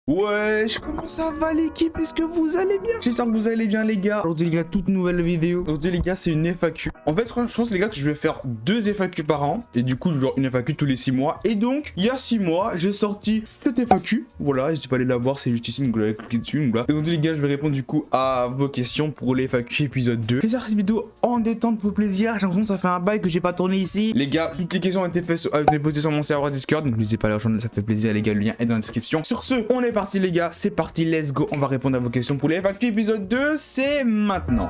Wesh, comment ça va l'équipe? Est-ce que vous allez bien? J'espère que vous allez bien les gars. Aujourd'hui les gars, toute nouvelle vidéo. Aujourd'hui les gars, c'est une FAQ. En fait, je pense les gars que je vais faire 2 FAQ par an. Et du coup, genre une FAQ tous les 6 mois. Et donc, il y a 6 mois, j'ai sorti cette FAQ. Voilà, n'hésitez pas à aller la voir, c'est juste ici, donc vous allez cliquer dessus. Voilà. Et aujourd'hui les gars, je vais répondre du coup à vos questions pour les FAQ épisode 2. J'espère que cette vidéo en détente vos plaisirs. J'ai l'impression que ça fait un bail que j'ai pas tourné ici. Les gars, toutes les questions ont été posées sur mon serveur Discord. Donc n'hésitez pas à les rejoindre, ça fait plaisir les gars, le lien est dans la description. Sur ce, on est parti les gars, c'est parti, let's go. On va répondre à vos questions pour les FAQ épisode 2, c'est maintenant.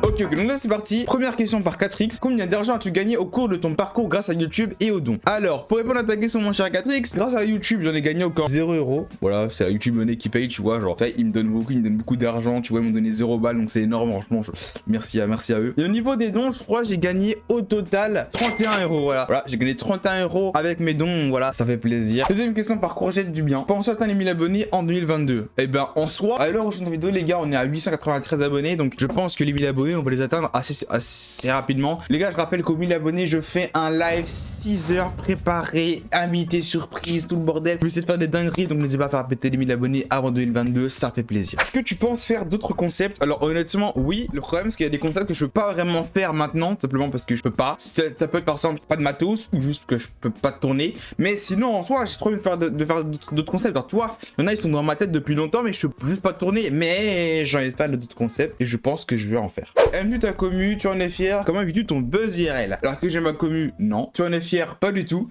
Ok, donc là c'est parti. Première question par 4X. Combien d'argent as-tu gagné au cours de ton parcours grâce à YouTube et aux dons? Alors, pour répondre à ta question mon cher 4X, grâce à YouTube j'en ai gagné encore 0€. Voilà, c'est la YouTube Money qui paye, tu vois, genre, il me donne beaucoup d'argent, tu vois, ils m'ont donné 0 balles, donc c'est énorme, franchement, merci à eux. Et au niveau des dons, je crois que j'ai gagné au total 31€, voilà, j'ai gagné 31€ avec mes dons, voilà, ça fait plaisir. Deuxième question par Courgette du bien. Pensez atteindre les 1000 abonnés en 2022. Et ben, en soi, à l'heure où je fais cette vidéo, les gars, on est à 893 abonnés, donc je pense que les 1000 abonnés, on va les atteindre assez rapidement. Les gars, je rappelle qu'aux 1000 abonnés, je fais un live 6 heures préparé, invité surprise, tout le bordel. Je vais essayer de faire des dingueries, donc n'hésitez pas à faire péter les 1000 abonnés avant 2022, ça fait plaisir. Est-ce que tu penses faire d'autres concepts? Alors honnêtement, oui. Le problème, c'est qu'il y a des concepts que je peux pas vraiment faire maintenant, simplement parce que je peux pas. Ça peut être par exemple pas de matos, ou juste que je peux pas tourner. Mais sinon, en soi, j'ai trop envie de faire d'autres concepts. Alors tu vois, il y en a, ils sont dans ma tête depuis longtemps, mais je peux juste pas tourner. Mais j'en ai pas d'autres concepts, et je pense que je vais en faire. Aimes-tu ta commu? Tu en es fier? Comment vis-tu ton buzz IRL? Alors que j'ai ma commu, non. Tu en es fier? Pas du tout.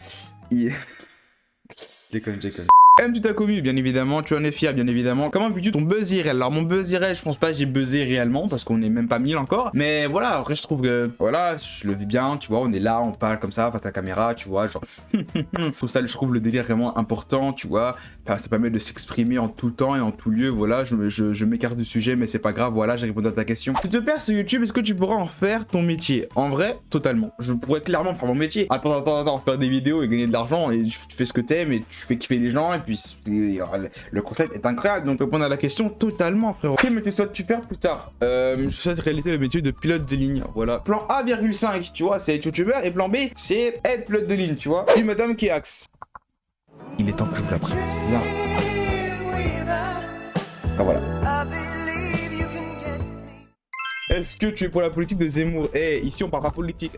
Déconne. Aimes-tu ta commu? Bien évidemment. Tu en es fier? Bien évidemment. Comment vis-tu ton buzz IRL? Alors mon buzz IRL, je pense pas que j'ai buzzé réellement parce qu'on est même pas 1000 encore. Mais voilà, après je trouve que voilà, je le vis bien, tu vois, on est là, on parle comme ça face à la caméra, tu vois, genre je trouve le délire vraiment important, tu vois. Enfin, ça permet de s'exprimer en tout temps et en tout lieu, voilà, je m'écarte du sujet mais c'est pas grave, voilà, j'ai répondu à ta question. Tu te perds sur YouTube, est-ce que tu pourras en faire ton métier? En vrai, totalement. Je pourrais clairement faire mon métier. Attends, faire des vidéos et gagner de l'argent et tu fais ce que t'aimes et tu fais kiffer les gens et puis le concept est incroyable, donc répondre à la question totalement frérot. Quel métier souhaites-tu faire plus tard? Je souhaite réaliser le métier de pilote de ligne, voilà. Plan A,5, tu vois, c'est être youtubeur et plan B, c'est être pilote de ligne, tu vois. Une madame qui axe. Il est temps que je vous la prenne. Là. Ah voilà. Est-ce que tu es pour la politique de Zemmour? Ici on parle pas politique.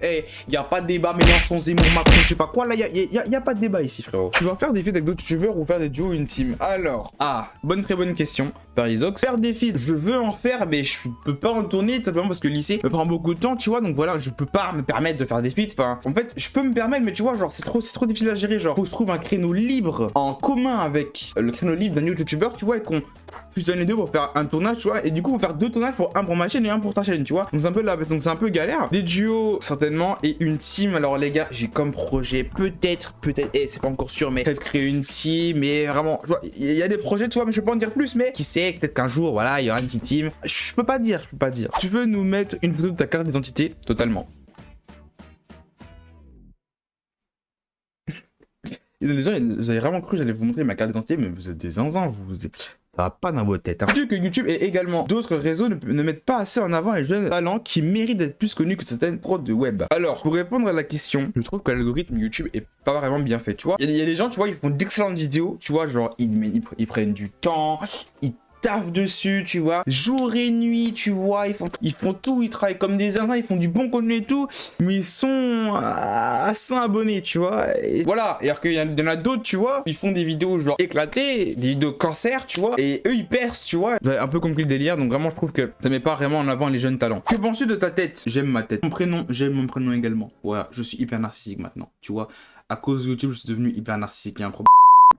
Y a pas de débat, Mélenchon, Zemmour, Macron, je sais pas quoi. Là, y a pas de débat ici, frérot. Tu vas faire des feats avec d'autres youtubeurs ou faire des duos intimes? Alors, très bonne question. Parisox. Faire des feats, je veux en faire, mais je peux pas en tourner, tout simplement parce que le lycée me prend beaucoup de temps, tu vois. Donc voilà, je peux pas me permettre de faire des feats. Enfin, en fait, je peux me permettre, mais tu vois, genre, c'est trop difficile à gérer. Genre, faut que je trouve un créneau libre en commun avec le créneau libre d'un autre youtubeur, tu vois, et qu'on fusionne les deux pour faire un tournage, tu vois. Et du coup, on va faire 2 tournages, pour un pour ma chaîne et un pour ta chaîne, tu vois. Donc c'est un peu là, donc c'est un peu galère. Des duos, certainement, et une team. Alors les gars, j'ai comme projet, peut-être, c'est pas encore sûr, mais peut-être créer une team, mais vraiment, tu vois, il y a des projets, tu vois, mais je peux pas en dire plus, mais qui sait, peut-être qu'un jour, voilà, il y aura une petite team. Je peux pas dire. Tu peux nous mettre une photo de ta carte d'identité? Totalement. Et les gens, vous avez vraiment cru que j'allais vous montrer ma carte d'identité, mais vous êtes des zinzins, ça va pas dans votre tête. Vu que YouTube et également d'autres réseaux ne mettent pas assez en avant les jeunes talents qui méritent d'être plus connus que certaines pros de web. Alors, pour répondre à la question, je trouve que l'algorithme YouTube est pas vraiment bien fait, tu vois. Il y a des gens, tu vois, ils font d'excellentes vidéos, tu vois, genre, ils prennent du temps, ils taffent dessus, tu vois, jour et nuit, tu vois, ils font tout, ils travaillent comme des zinzins, ils font du bon contenu et tout, mais ils sont à 100 abonnés, tu vois, et voilà, alors qu'il y en a d'autres, tu vois, ils font des vidéos genre éclatées, des vidéos cancer, tu vois, et eux ils percent, tu vois, un peu compris le délire, donc vraiment je trouve que ça met pas vraiment en avant les jeunes talents. Que penses-tu de ta tête? J'aime ma tête. Mon prénom, j'aime mon prénom également, voilà, je suis hyper narcissique maintenant, tu vois, à cause de YouTube je suis devenu hyper narcissique, il y a un problème.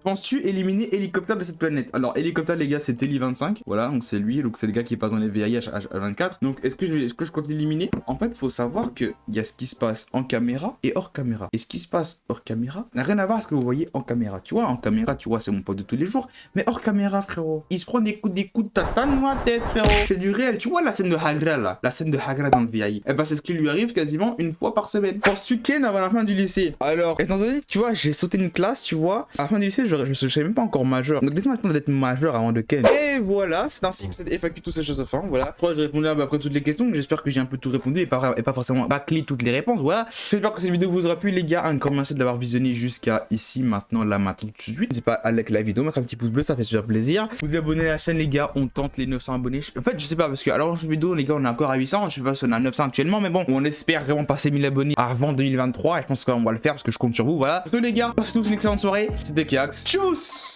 Penses-tu éliminer Hélicoptère de cette planète? Alors Hélicoptère les gars c'est Teli25, voilà, donc c'est lui, donc c'est le gars qui passe dans les VIH à 24. Donc est-ce que je compte l'éliminer? En fait faut savoir que il y a ce qui se passe en caméra et hors caméra. Et ce qui se passe hors caméra n'a rien à voir avec ce que vous voyez en caméra. Tu vois, en caméra tu vois c'est mon pote de tous les jours, mais hors caméra frérot, il se prend des coups de tatane dans la tête frérot. C'est du réel, tu vois la scène de Hagra là, la scène de Hagra dans le VIH. Et bah c'est ce qui lui arrive quasiment une fois par semaine. Penses-tu Ken avant la fin du lycée? Alors étant donné tu vois j'ai sauté une classe, tu vois, à la fin du lycée je suis même pas encore majeur. Donc laissez-moi le temps d'être majeur avant de ken. Et voilà, c'est ainsi que cette FAQ, toutes ces choses se font. Voilà. Je crois que j'ai répondu à peu près toutes les questions. J'espère que j'ai un peu tout répondu et pas forcément bâclé toutes les réponses. Voilà. J'espère que cette vidéo vous aura plu, les gars. Encore merci de l'avoir visionné jusqu'à ici, maintenant, là, maintenant, tout de suite. N'hésitez pas à liker la vidéo, mettre un petit pouce bleu, ça fait super plaisir. Vous abonnez à la chaîne, les gars. On tente les 900 abonnés. En fait, je sais pas, parce que alors, dans cette vidéo, les gars, on est encore à 800. Je sais pas si on est à 900 actuellement, mais bon, on espère vraiment passer 1000 abonnés avant 2023. Et je pense qu'on va le faire parce que je compte sur vous. Voilà. Donc, les gars, passez tous une excellente soirée. C'était Keax. Tchuss!